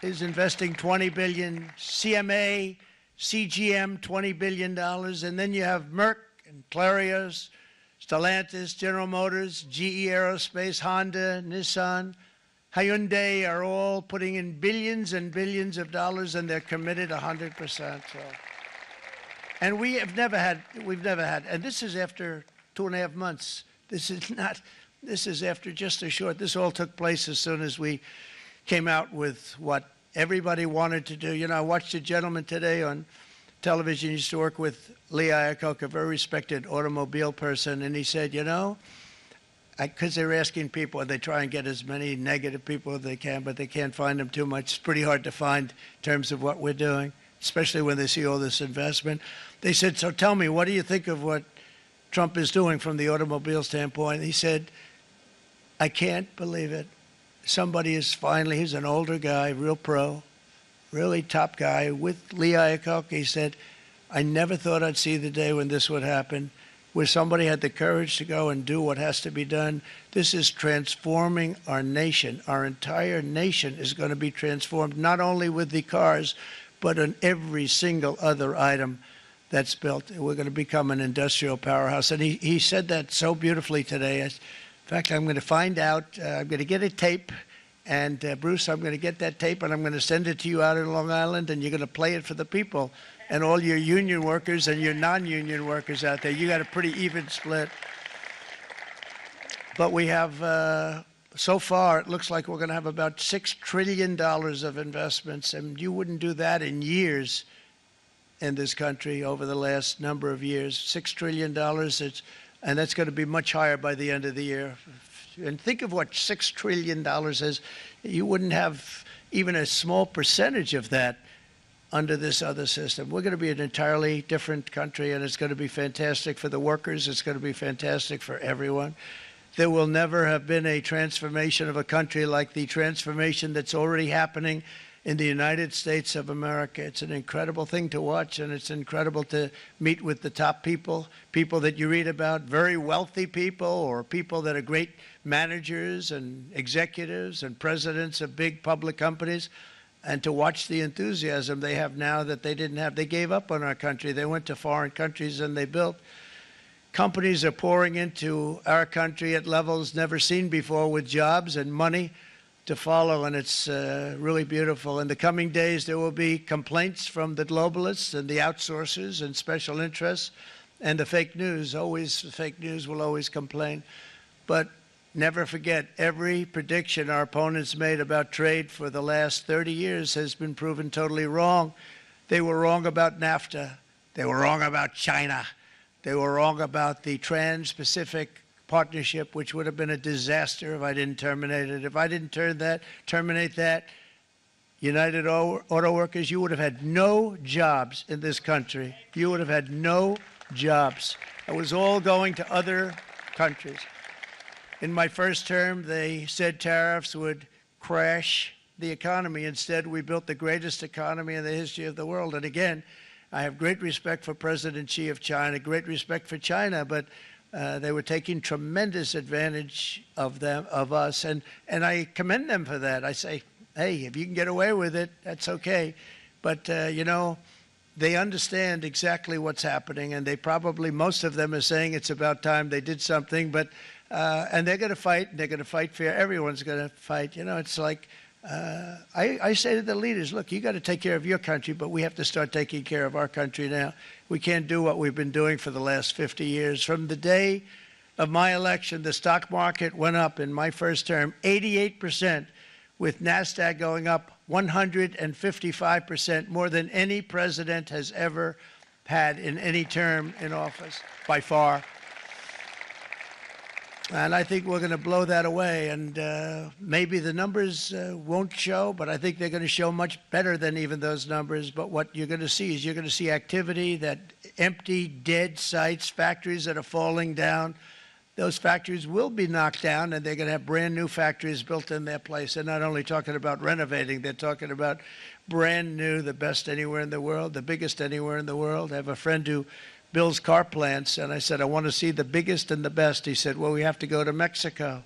is investing $20 billion. CMA, CGM, $20 billion. And then you have Merck and Clarios, Stellantis, General Motors, GE Aerospace, Honda, Nissan, Hyundai are all putting in billions and billions of dollars, and they're committed 100%. So. And we've never had, and this is after 2.5 months. This is after just a short, this all took place as soon as we came out with what everybody wanted to do. You know, I watched a gentleman today on television. He used to work with Lee Iacocca, a very respected automobile person, and he said, you know, because they were asking people, they try and get as many negative people as they can, but they can't find them too much. It's pretty hard to find in terms of what we're doing, especially when they see all this investment. They said, so tell me, what do you think of what Trump is doing from the automobile standpoint? He said, I can't believe it. Somebody is finally, he's an older guy, real pro, really top guy, with Lee Iacocca. He said, I never thought I'd see the day when this would happen. where somebody had the courage to go and do what has to be done. This is transforming our nation. Our entire nation is going to be transformed, not only with the cars, but on every single other item that's built. We're going to become an industrial powerhouse. And he said that so beautifully today. In fact, I'm going to find out, I'm going to get a tape. And Bruce, I'm going to get that tape and I'm going to send it to you out in Long Island, and you're going to play it for the people. And all your union workers and your non-union workers out there, you got a pretty even split. But we have, so far, it looks like we're going to have about $6 trillion of investments, and you wouldn't do that in years in this country over the last number of years. $6 trillion, and that's going to be much higher by the end of the year. And think of what $6 trillion is. You wouldn't have even a small percentage of that under this other system. We're going to be an entirely different country, and it's going to be fantastic for the workers. It's going to be fantastic for everyone. There will never have been a transformation of a country like the transformation that's already happening in the United States of America. It's an incredible thing to watch, and it's incredible to meet with the top people, people that you read about, very wealthy people, or people that are great managers and executives and presidents of big public companies, and to watch the enthusiasm they have now that they didn't have. They gave up on our country. They went to foreign countries and they built. Companies are pouring into our country at levels never seen before, with jobs and money to follow, and it's really beautiful. In the coming days, there will be complaints from the globalists and the outsourcers and special interests and the fake news. Always, the fake news will always complain. But never forget, every prediction our opponents made about trade for the last 30 years has been proven totally wrong. They were wrong about NAFTA. They were wrong about China. They were wrong about the Trans-Pacific Partnership, which would have been a disaster if I didn't terminate it. If I didn't terminate that, United Auto Workers, you would have had no jobs in this country. You would have had no jobs. It was all going to other countries. In my first term, they said tariffs would crash the economy. Instead, we built the greatest economy in the history of the world. And again, I have great respect for President Xi of China, great respect for China, but they were taking tremendous advantage of us, and I commend them for that. I say, hey, if you can get away with it, that's okay. But, you know, they understand exactly what's happening, and they probably, most of them are saying it's about time they did something, but, and they're going to fight, and they're going to fight fair. Everyone's going to fight. You know, it's like, I say to the leaders, look, you got to take care of your country, but we have to start taking care of our country now. We can't do what we've been doing for the last 50 years. From the day of my election, the stock market went up in my first term 88%, with NASDAQ going up 155%, more than any president has ever had in any term in office, by far. And I think we're going to blow that away. And maybe the numbers won't show, but I think they're going to show much better than even those numbers. But what you're going to see is you're going to see activity, that empty, dead sites, factories that are falling down. Those factories will be knocked down, and they're going to have brand new factories built in their place. They're not only talking about renovating, they're talking about brand new, the best anywhere in the world, the biggest anywhere in the world. I have a friend who builds car plants, and I said, I want to see the biggest and the best. He said, well, we have to go to Mexico.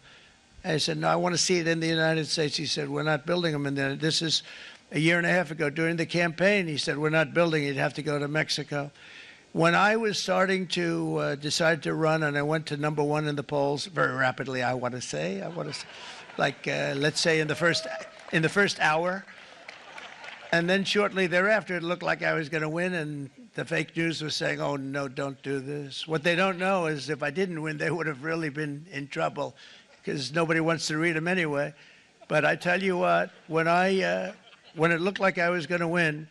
I said, no, I want to see it in the United States. He said, we're not building them in there. This is a year and a half ago during the campaign. He said, we're not building it. You'd have to go to Mexico. When I was starting to decide to run, and I went to #1 in the polls very rapidly, I want to say, like, let's say in the first hour. And then shortly thereafter, it looked like I was going to win, and the fake news was saying, oh, no, don't do this. What they don't know is if I didn't win, they would have really been in trouble, because nobody wants to read them anyway. But I tell you what, when it looked like I was going to win,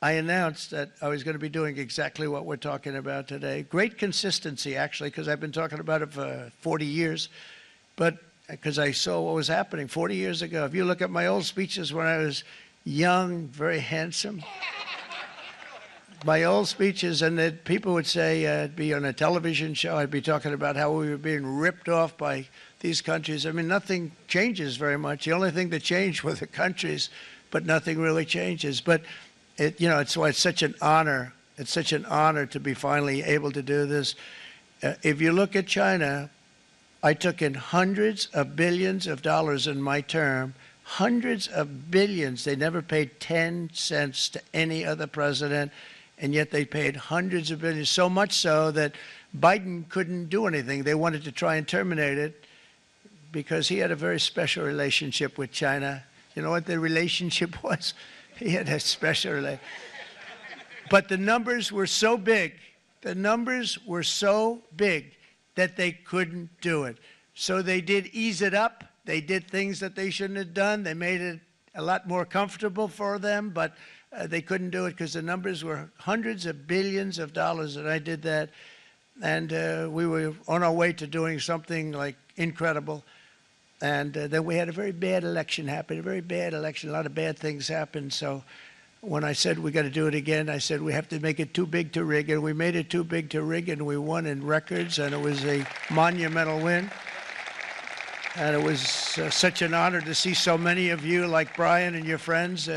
I announced that I was going to be doing exactly what we're talking about today. Great consistency, actually, because I've been talking about it for 40 years. But because I saw what was happening 40 years ago. If you look at my old speeches when I was young, very handsome, my old speeches, and that people would say, I'd be on a television show, I'd be talking about how we were being ripped off by these countries. I mean, nothing changes very much. The only thing that changed were the countries, but nothing really changes. But it's why it's such an honor. It's such an honor to be finally able to do this. If you look at China, I took in hundreds of billions of dollars in my term, hundreds of billions. They never paid 10 cents to any other president, and yet they paid hundreds of billions, so much so that Biden couldn't do anything. They wanted to try and terminate it because he had a very special relationship with China. You know what the relationship was? He had a special relationship. But the numbers were so big, that they couldn't do it. So they did ease it up. They did things that they shouldn't have done. They made it a lot more comfortable for them, but they couldn't do it because the numbers were hundreds of billions of dollars, and I did that. And we were on our way to doing something like incredible. And then we had a very bad election happen, a very bad election. A lot of bad things happened. So when I said we got to do it again, I said we have to make it too big to rig. And we made it too big to rig, and we won in records, and it was a monumental win. And it was such an honor to see so many of you, like Brian and your friends,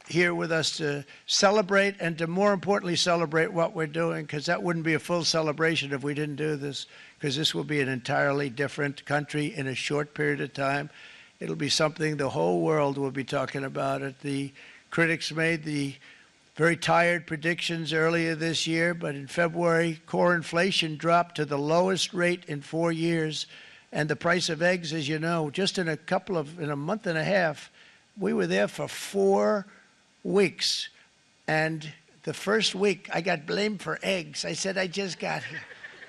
here with us to celebrate, and to more importantly celebrate what we're doing, because that wouldn't be a full celebration if we didn't do this, because this will be an entirely different country in a short period of time. It'll be something the whole world will be talking about it. The critics made the very tired predictions earlier this year, but in February, core inflation dropped to the lowest rate in 4 years. And the price of eggs, as you know, just in a month and a half, we were there for 4 weeks. And the first week, I got blamed for eggs. I said, I just got here.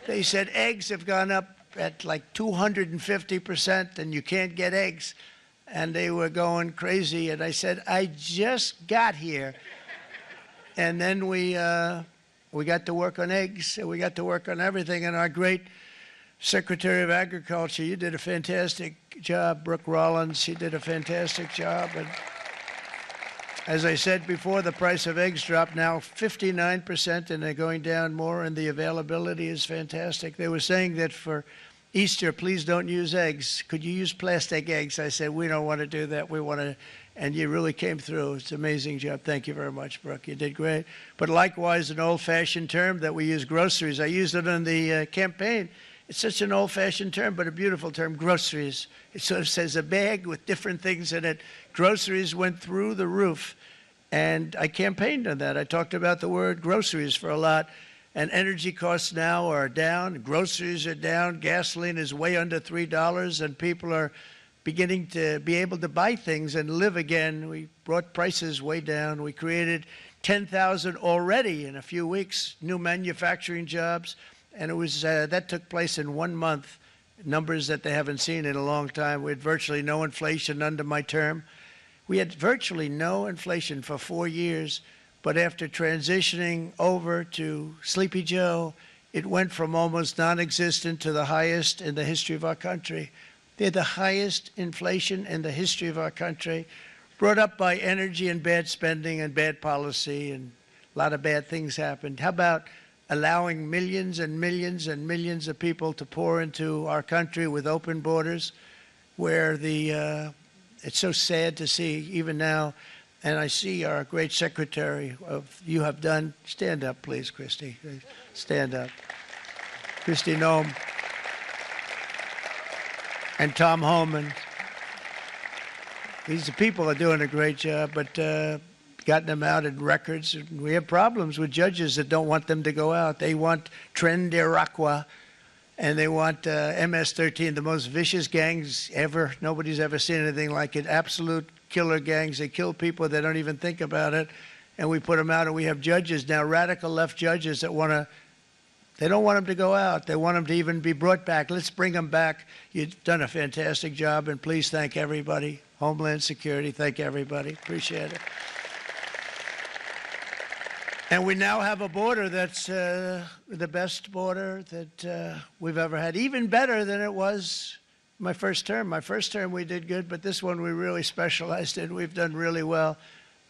They said eggs have gone up at like 250%, and you can't get eggs. And they were going crazy. And I said, I just got here. And then we got to work on eggs, and we got to work on everything. And our great Secretary of Agriculture, you did a fantastic job. Brooke Rollins, she did a fantastic job. And as I said before, the price of eggs dropped now 59%, and they're going down more, and the availability is fantastic. They were saying that for Easter, please don't use eggs. Could you use plastic eggs? I said, we don't want to do that. We want to, and you really came through. It's an amazing job. Thank you very much, Brooke. You did great. But likewise, an old-fashioned term that we use, groceries. I used it in the campaign. It's such an old-fashioned term, but a beautiful term, groceries. It sort of says a bag with different things in it. Groceries went through the roof, and I campaigned on that. I talked about the word groceries for a lot, and energy costs now are down. Groceries are down. Gasoline is way under $3, and people are beginning to be able to buy things and live again. We brought prices way down. We created 10,000 already in a few weeks, new manufacturing jobs. And it was that took place in 1 month, numbers that they haven't seen in a long time. We had virtually no inflation under my term. We had virtually no inflation for 4 years, but after transitioning over to Sleepy Joe, it went from almost non-existent to the highest in the history of our country. They had the highest inflation in the history of our country, brought up by energy and bad spending and bad policy, and a lot of bad things happened. How about allowing millions and millions and millions of people to pour into our country with open borders, where it's so sad to see even now. And I see our great secretary you have done. Stand up, please, Christy. Stand up. Christy Noem and Tom Homan. These people are doing a great job, but gotten them out in records. We have problems with judges that don't want them to go out. They want Tren de Aragua, and they want MS-13, the most vicious gangs ever. Nobody's ever seen anything like it. Absolute killer gangs. They kill people. They don't even think about it. And we put them out, and we have judges now, radical left judges that they don't want them to go out. They want them to even be brought back. Let's bring them back. You've done a fantastic job, and please thank everybody. Homeland Security, thank everybody. Appreciate it. And we now have a border that's the best border that we've ever had, even better than it was my first term. My first term we did good, but this one we really specialized in. We've done really well.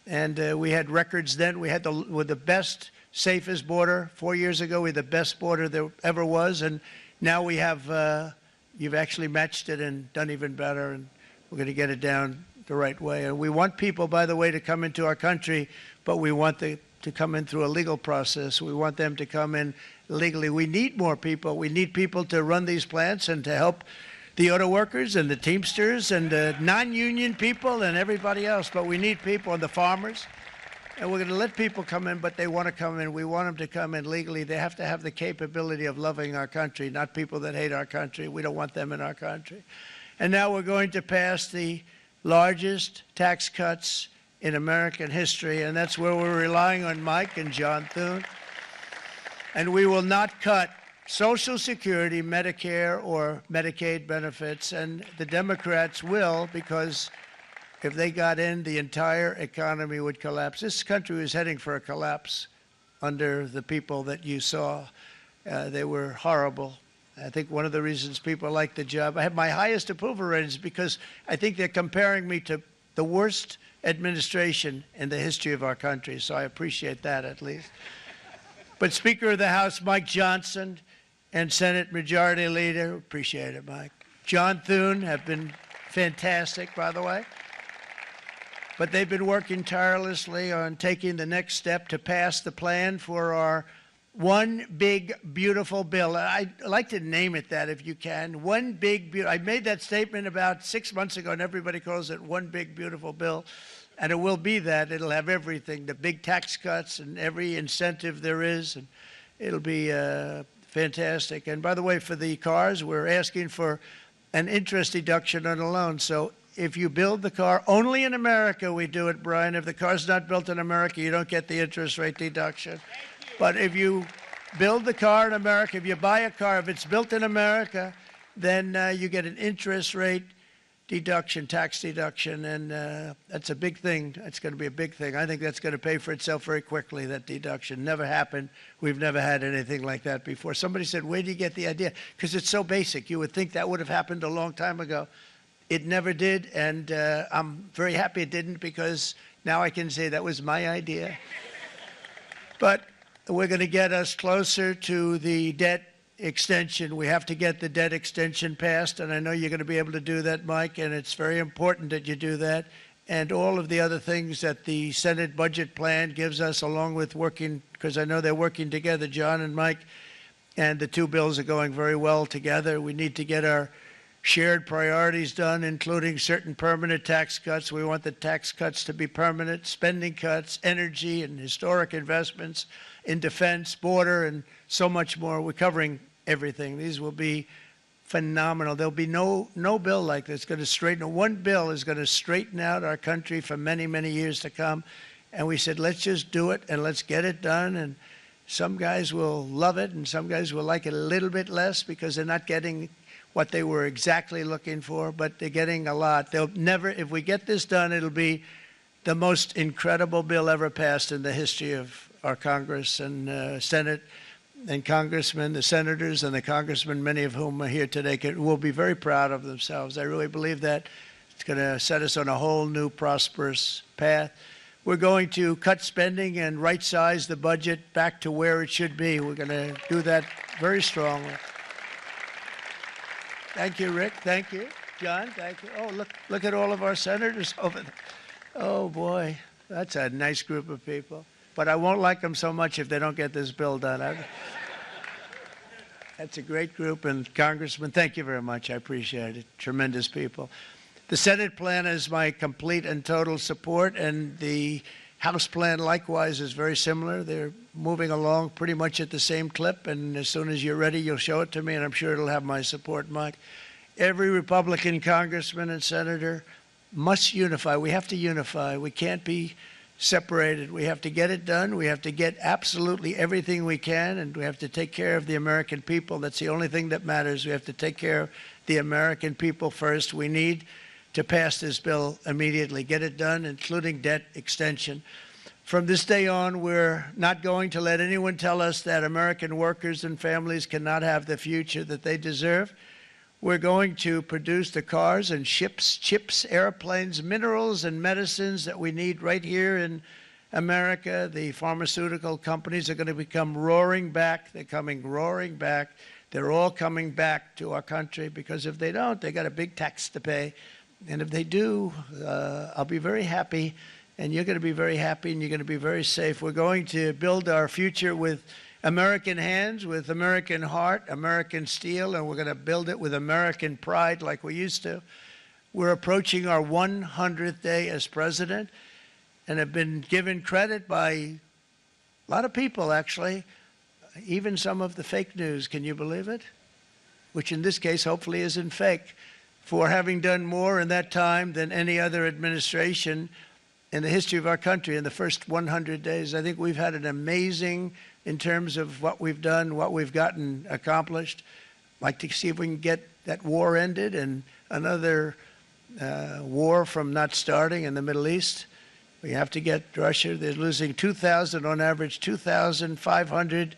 And we had records then. We had the best, safest border. 4 years ago, we had the best border there ever was. And now we have, you've actually matched it and done even better. And we're going to get it down the right way. And we want people, by the way, to come into our country, but we want the to come in through a legal process. We want them to come in legally. We need more people. We need people to run these plants and to help the auto workers and the Teamsters and the non-union people and everybody else. But we need people, and the farmers. And we're going to let people come in, but they want to come in. We want them to come in legally. They have to have the capability of loving our country, not people that hate our country. We don't want them in our country. And now we're going to pass the largest tax cuts in American history, and that's where we're relying on Mike and John Thune. And we will not cut Social Security, Medicare, or Medicaid benefits, and the Democrats will, because if they got in, the entire economy would collapse. This country was heading for a collapse under the people that you saw. They were horrible. I think one of the reasons people like the job, I have my highest approval ratings because I think they're comparing me to the worst administration in the history of our country, so I appreciate that at least. But Speaker of the House Mike Johnson and Senate Majority Leader, appreciate it, Mike. John Thune have been fantastic, by the way. But they've been working tirelessly on taking the next step to pass the plan for our one big, beautiful bill. I'd like to name it that if you can. One big, I made that statement about 6 months ago, and everybody calls it one big, beautiful bill. And it will be that. It'll have everything, the big tax cuts and every incentive there is. And it'll be fantastic. And by the way, for the cars, we're asking for an interest deduction on a loan. So if you build the car, only in America we do it, Brian. If the car's not built in America, you don't get the interest rate deduction. But if you build the car in America, if you buy a car, if it's built in America, then you get an interest rate deduction, tax deduction, and that's a big thing. It's going to be a big thing. I think that's going to pay for itself very quickly, that deduction. Never happened. We've never had anything like that before. Somebody said, where do you get the idea? Because it's so basic. You would think that would have happened a long time ago. It never did, and I'm very happy it didn't, because now I can say that was my idea. But we're going to get us closer to the debt extension. We have to get the debt extension passed, and I know you're going to be able to do that, Mike, and it's very important that you do that. And all of the other things that the Senate budget plan gives us, along with working, because I know they're working together, John and Mike, and the two bills are going very well together. We need to get our shared priorities done, including certain permanent tax cuts. We want the tax cuts to be permanent, spending cuts, energy and historic investments in defense, border, and so much more. We're covering everything. These will be phenomenal. There'll be no bill like this going to straighten. One bill is going to straighten out our country for many, many years to come. And we said, let's just do it and let's get it done. And some guys will love it and some guys will like it a little bit less because they're not getting what they were exactly looking for, but they're getting a lot. They'll never, if we get this done, it'll be the most incredible bill ever passed in the history of our Congress and Senate and congressmen, the senators and the congressmen, many of whom are here today, will be very proud of themselves. I really believe that. It's going to set us on a whole new prosperous path. We're going to cut spending and right-size the budget back to where it should be. We're going to do that very strongly. Thank you, Rick. Thank you. John, thank you. Oh, look at all of our senators over there. Oh, boy. That's a nice group of people. But I won't like them so much if they don't get this bill done. That's a great group. And Congressman, thank you very much. I appreciate it. Tremendous people. The Senate plan is my complete and total support. And the House plan, likewise, is very similar. They're moving along pretty much at the same clip. And as soon as you're ready, you'll show it to me. And I'm sure it'll have my support, Mike. Every Republican congressman and senator must unify. We have to unify. We can't be separated. We have to get it done. We have to get absolutely everything we can, and we have to take care of the American people. That's the only thing that matters. We have to take care of the American people first. We need to pass this bill immediately, get it done, including debt extension. From this day on, we're not going to let anyone tell us that American workers and families cannot have the future that they deserve. We're going to produce the cars and ships, chips, airplanes, minerals, and medicines that we need right here in America. The pharmaceutical companies are going to become roaring back. They're coming roaring back. They're all coming back to our country because if they don't, they got a big tax to pay. And if they do, I'll be very happy and you're going to be very happy and you're going to be very safe. We're going to build our future with American hands, with American heart, American steel, and we're going to build it with American pride like we used to. We're approaching our 100th day as president and have been given credit by a lot of people, actually, even some of the fake news. Can you believe it? Which in this case hopefully isn't fake, for having done more in that time than any other administration in the history of our country in the first 100 days. I think we've had an amazing, in terms of what we've done, what we've gotten accomplished. I'd like to see if we can get that war ended and another war from not starting in the Middle East. We have to get Russia. They're losing 2,000 on average, 2,500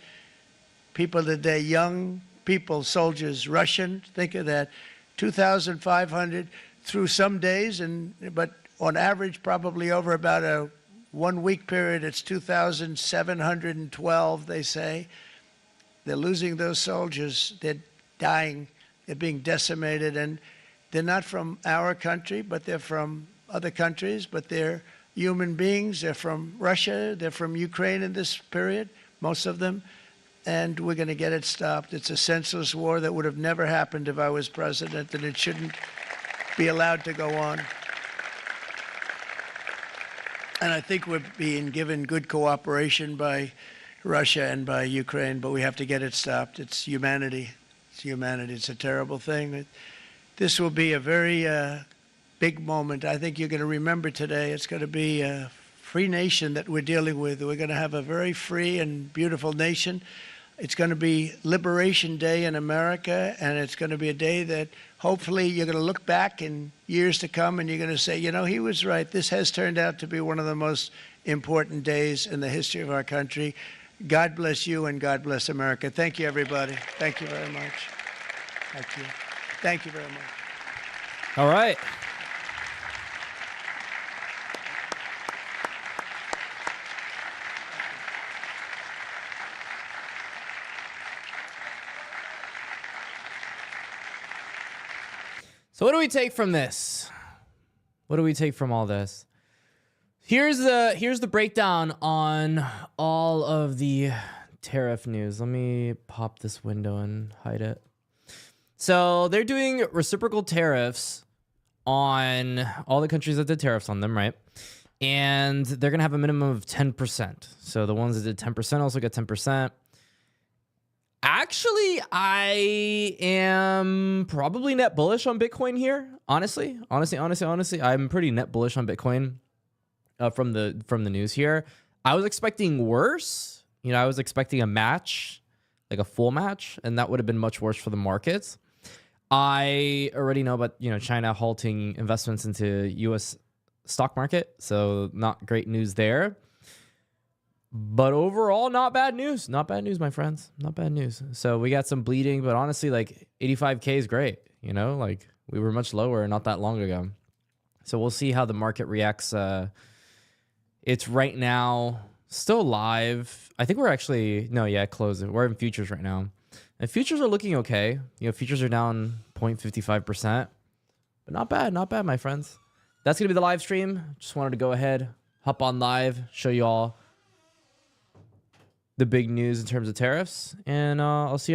people a day, young people, soldiers, Russian. Think of that, 2,500 through some days, but on average, probably over about a 1 week period, it's 2,712, they say. They're losing those soldiers. They're dying. They're being decimated. And they're not from our country, but they're from other countries. But they're human beings. They're from Russia. They're from Ukraine in this period, most of them. And we're going to get it stopped. It's a senseless war that would have never happened if I was president, and it shouldn't be allowed to go on. And I think we're being given good cooperation by Russia and by Ukraine, but we have to get it stopped. It's humanity. It's humanity. It's a terrible thing. This will be a very big moment. I think you're going to remember today. It's going to be a free nation that we're dealing with. We're going to have a very free and beautiful nation. It's going to be Liberation Day in America, and it's going to be a day that hopefully you're going to look back in years to come and you're going to say, you know, he was right. This has turned out to be one of the most important days in the history of our country. God bless you and God bless America. Thank you, everybody. Thank you very much. Thank you. Thank you very much. All right. So what do we take from this? What do we take from all this? Here's the breakdown on all of the tariff news. Let me pop this window and hide it. So they're doing reciprocal tariffs on all the countries that did tariffs on them, right? And they're going to have a minimum of 10%. So the ones that did 10% also get 10%. Actually, I am probably net bullish on Bitcoin here. Honestly, I'm pretty net bullish on Bitcoin from the news here. I was expecting worse. You know, I was expecting a match, like a full match, and that would have been much worse for the markets. I already know about, you know, China halting investments into U.S. stock market, so not great news there. But overall, not bad news. Not bad news, my friends. Not bad news. So we got some bleeding, but honestly, like 85K is great. You know, like we were much lower not that long ago. So we'll see how the market reacts. It's right now still live. I think we're actually, no, yeah, closing. We're in futures right now. And futures are looking okay. You know, futures are down 0.55%. But not bad, my friends. That's going to be the live stream. Just wanted to go ahead, hop on live, show you all the big news in terms of tariffs, and I'll see you all